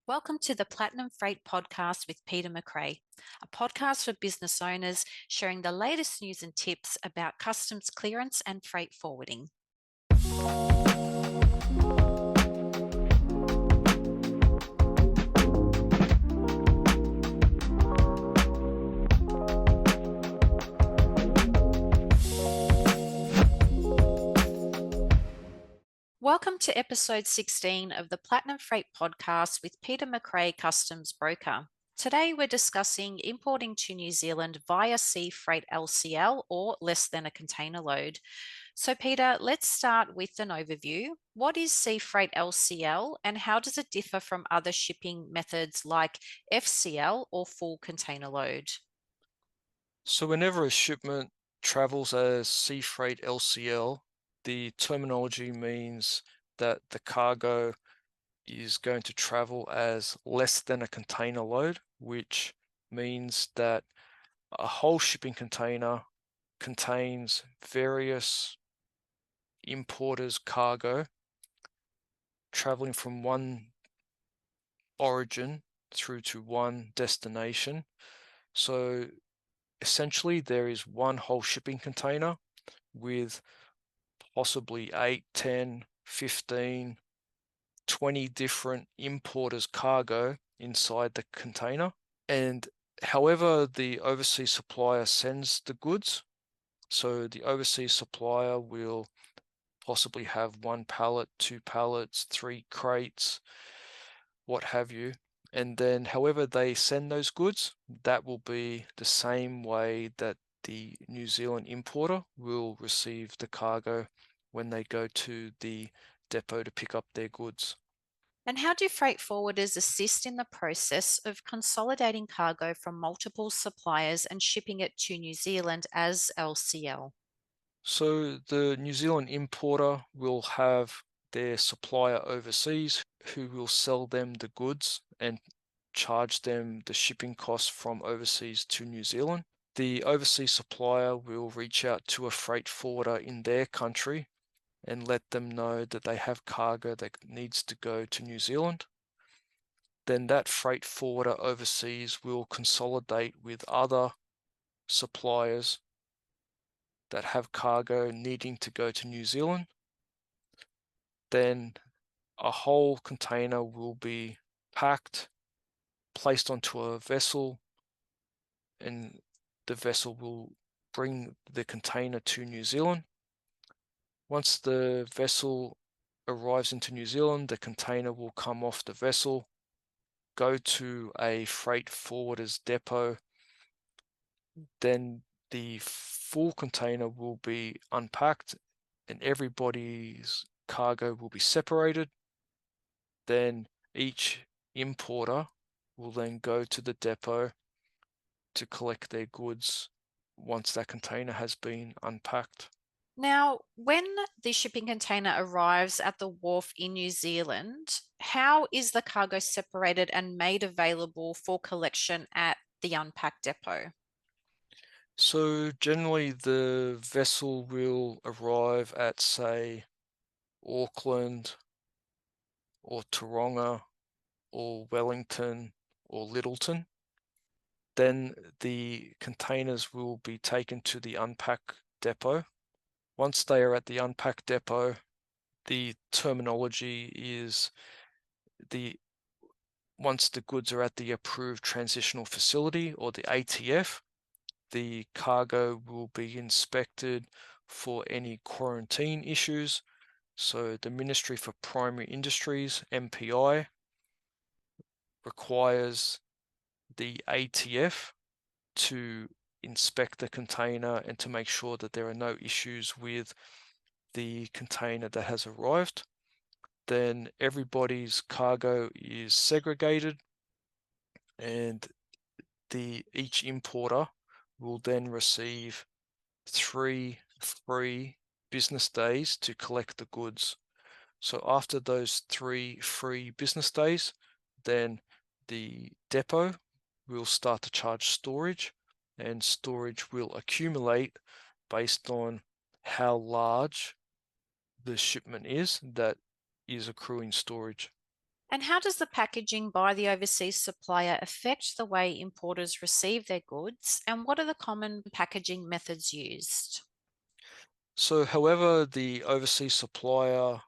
Welcome to the Platinum Freight Podcast with Peter McRae, a podcast for business owners sharing the latest news and tips about customs clearance and freight forwarding. Welcome to episode 16 of the Platinum Freight Podcast with Peter McRae, Customs Broker. Today we're discussing importing to New Zealand via sea freight LCL or less than a container load. So Peter, let's start with an overview. What is sea freight LCL and how does it differ from other shipping methods like FCL or full container load? So whenever a shipment travels as sea freight LCL, the terminology means that the cargo is going to travel as less than a container load, which means that a whole shipping container contains various importers' cargo traveling from one origin through to one destination. So essentially, there is one whole shipping container with possibly 8, 10, 15, 20 different importers' cargo inside the container. And however the overseas supplier sends the goods, so the overseas supplier will possibly have one pallet, two pallets, three crates, what have you. And then however they send those goods, that will be the same way that the New Zealand importer will receive the cargo when they go to the depot to pick up their goods. And how do freight forwarders assist in the process of consolidating cargo from multiple suppliers and shipping it to New Zealand as LCL? So the New Zealand importer will have their supplier overseas who will sell them the goods and charge them the shipping costs from overseas to New Zealand. The overseas supplier will reach out to a freight forwarder in their country and let them know that they have cargo that needs to go to New Zealand. Then that freight forwarder overseas will consolidate with other suppliers that have cargo needing to go to New Zealand. Then a whole container will be packed, placed onto a vessel, and the vessel will bring the container to New Zealand. Once the vessel arrives into New Zealand, the container will come off the vessel, go to a freight forwarder's depot. Then the full container will be unpacked and everybody's cargo will be separated. Then each importer will then go to the depot to collect their goods once that container has been unpacked. Now, when the shipping container arrives at the wharf in New Zealand, how is the cargo separated and made available for collection at the unpacked depot? So generally the vessel will arrive at, say, Auckland or Taronga or Wellington or Littleton. Then the containers will be taken to the unpack depot. Once they are at the unpack depot, the terminology is the once the goods are at the approved transitional facility or the ATF, the cargo will be inspected for any quarantine issues. So the Ministry for Primary Industries, MPI, requires the ATF to inspect the container and to make sure that there are no issues with the container that has arrived. Then everybody's cargo is segregated and each importer will then receive 3 free business days to collect the goods. So after those 3 free business days, then the depot will start to charge storage, and storage will accumulate based on how large the shipment is that is accruing storage. And how does the packaging by the overseas supplier affect the way importers receive their goods? And what are the common packaging methods used? So, however the overseas supplier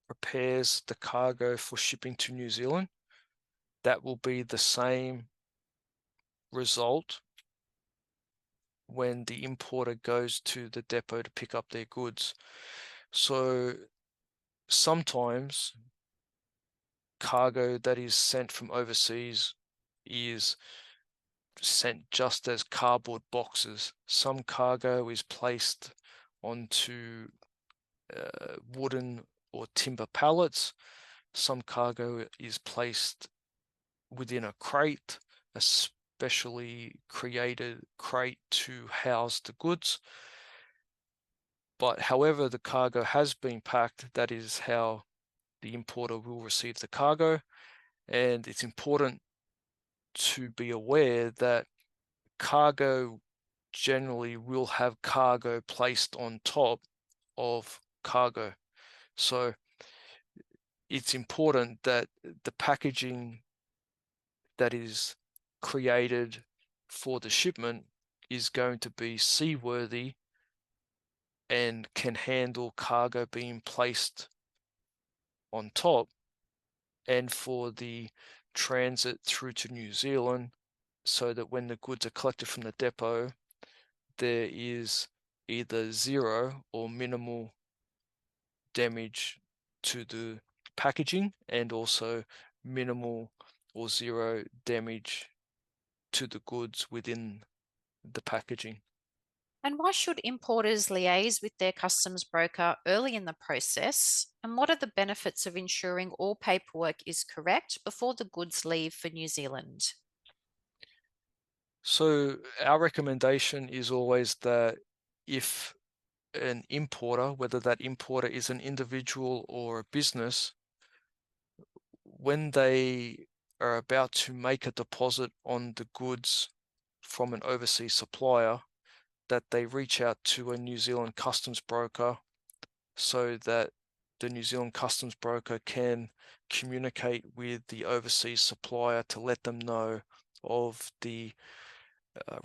prepares the cargo for shipping to New Zealand, that will be the same result when the importer goes to the depot to pick up their goods. So sometimes cargo that is sent from overseas is sent just as cardboard boxes. Some cargo is placed onto wooden or timber pallets. Some cargo is placed within a crate, a specially created crate to house the goods. But however the cargo has been packed, that is how the importer will receive the cargo. And it's important to be aware that cargo generally will have cargo placed on top of cargo. So it's important that the packaging that is created for the shipment is going to be seaworthy and can handle cargo being placed on top, and for the transit through to New Zealand, so that when the goods are collected from the depot, there is either zero or minimal damage to the packaging, and also minimal or zero damage to the goods within the packaging. And why should importers liaise with their customs broker early in the process? And what are the benefits of ensuring all paperwork is correct before the goods leave for New Zealand? So our recommendation is always that if an importer, whether that importer is an individual or a business, when they are about to make a deposit on the goods from an overseas supplier, that they reach out to a New Zealand customs broker so that the New Zealand customs broker can communicate with the overseas supplier to let them know of the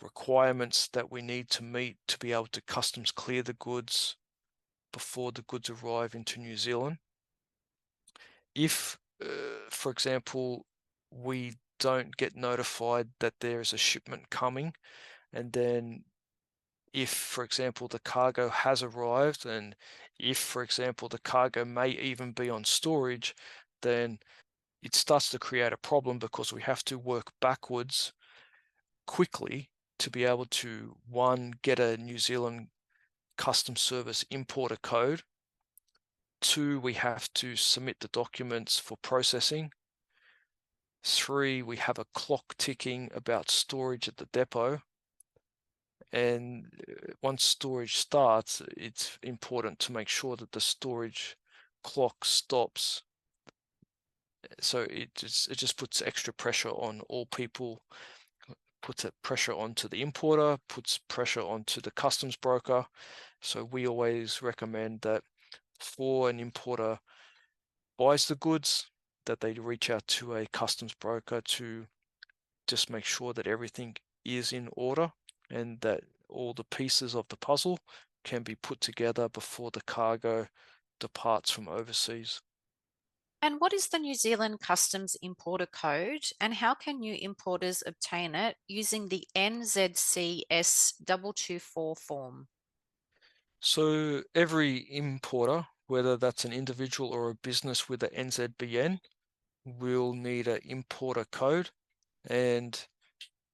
requirements that we need to meet to be able to customs clear the goods before the goods arrive into New Zealand. If, for example, we don't get notified that there is a shipment coming, and then if, for example, the cargo has arrived, and if, for example, the cargo may even be on storage, then it starts to create a problem because we have to work backwards quickly to be able to, one, get a New Zealand Customs Service importer code. Two, we have to submit the documents for processing. Three, we have a clock ticking about storage at the depot. And once storage starts, it's important to make sure that the storage clock stops. So it just puts extra pressure on all people, puts a pressure onto the importer, puts pressure onto the customs broker. So we always recommend that for an importer buys the goods, that they reach out to a customs broker to just make sure that everything is in order and that all the pieces of the puzzle can be put together before the cargo departs from overseas. And what is the New Zealand Customs Importer Code, and how can new importers obtain it using the NZCS 224 form? So every importer, whether that's an individual or a business with a NZBN, will need an importer code, and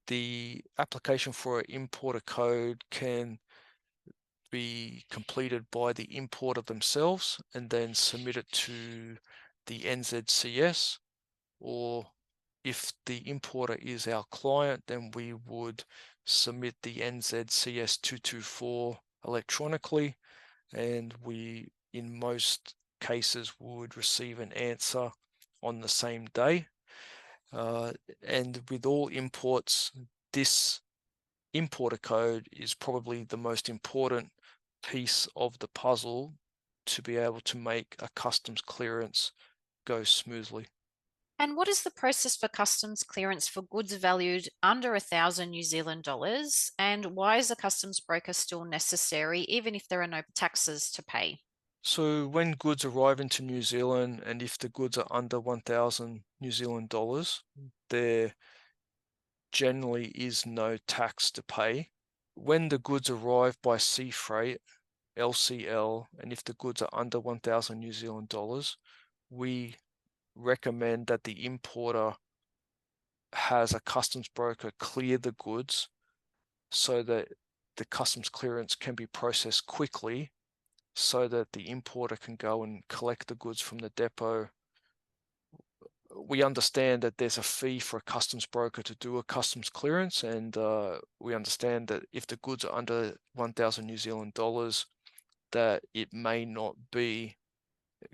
the application for an importer code can be completed by the importer themselves and then submitted to the NZCS, or if the importer is our client, then we would submit the NZCS 224 electronically, and we, in most cases, would receive an answer on the same day. And with all imports, this importer code is probably the most important piece of the puzzle to be able to make a customs clearance go smoothly. And what is the process for customs clearance for goods valued under 1,000 New Zealand dollars? And why is a customs broker still necessary, even if there are no taxes to pay? So when goods arrive into New Zealand, and if the goods are under 1,000 New Zealand dollars, there generally is no tax to pay. When the goods arrive by sea freight, LCL, and if the goods are under 1,000 New Zealand dollars, we recommend that the importer has a customs broker clear the goods so that the customs clearance can be processed quickly so that the importer can go and collect the goods from the depot. We understand that there's a fee for a customs broker to do a customs clearance, and we understand that if the goods are under 1,000 New Zealand dollars, that it may not be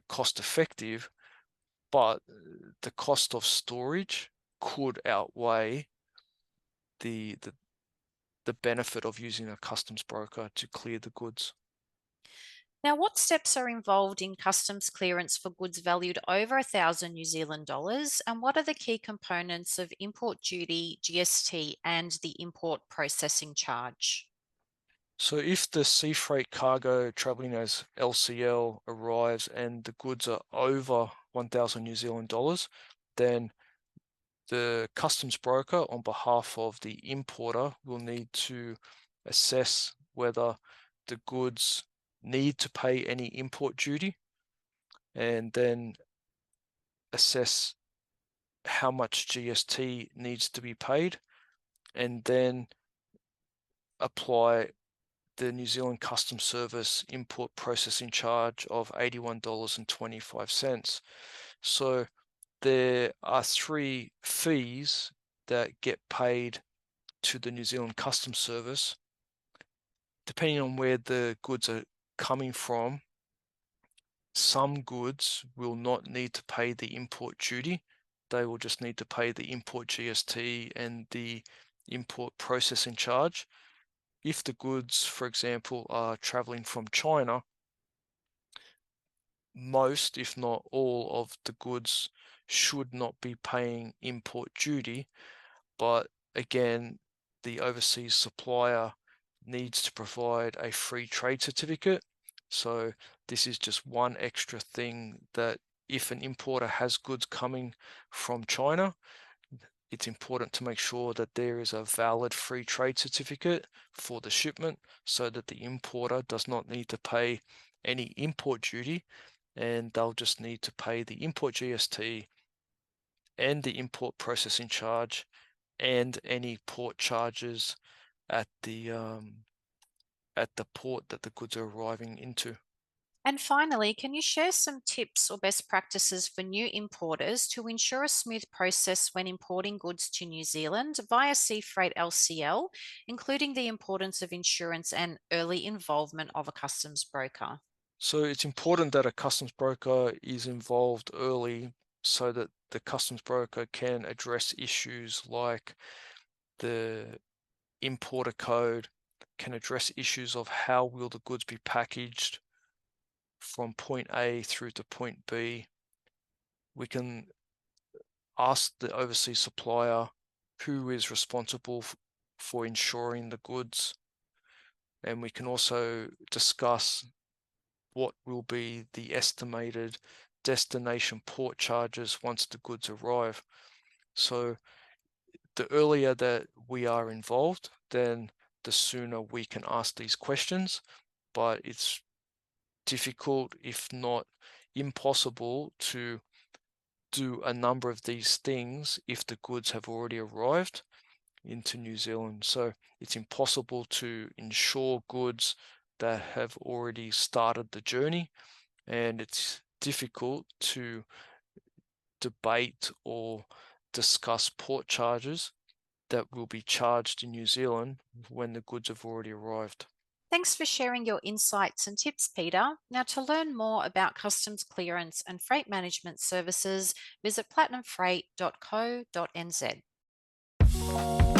cost effective, but the cost of storage could outweigh the the, the benefit of using a customs broker to clear the goods. Now, what steps are involved in customs clearance for goods valued over 1,000 New Zealand dollars? And what are the key components of import duty, GST, and the import processing charge? So if the sea freight cargo traveling as LCL arrives and the goods are over 1,000 New Zealand dollars, then the customs broker on behalf of the importer will need to assess whether the goods need to pay any import duty, and then assess how much GST needs to be paid, and then apply the New Zealand Customs Service import processing charge of $81.25. So there are three fees that get paid to the New Zealand Customs Service. Depending on where the goods are coming from, some goods will not need to pay the import duty. They will just need to pay the import GST and the import processing charge. If the goods, for example, are traveling from China, most, if not all, of the goods should not be paying import duty. But again, the overseas supplier needs to provide a free trade certificate. So this is just one extra thing that if an importer has goods coming from China, it's important to make sure that there is a valid free trade certificate for the shipment so that the importer does not need to pay any import duty, and they'll just need to pay the import GST and the import processing charge and any port charges at the port that the goods are arriving into. And finally, can you share some tips or best practices for new importers to ensure a smooth process when importing goods to New Zealand via sea freight LCL, including the importance of insurance and early involvement of a customs broker? So it's important that a customs broker is involved early so that the customs broker can address issues like the importer code, can address issues of how will the goods be packaged from point A through to point B. We can ask the overseas supplier who is responsible for insuring the goods, and we can also discuss what will be the estimated destination port charges once the goods arrive. So the earlier that we are involved, then the sooner we can ask these questions, but it's difficult, if not impossible, to do a number of these things if the goods have already arrived into New Zealand. So it's impossible to insure goods that have already started the journey, and it's difficult to debate or discuss port charges that will be charged in New Zealand when the goods have already arrived. Thanks for sharing your insights and tips, Peter. Now, to learn more about customs clearance and freight management services, visit platinumfreight.co.nz.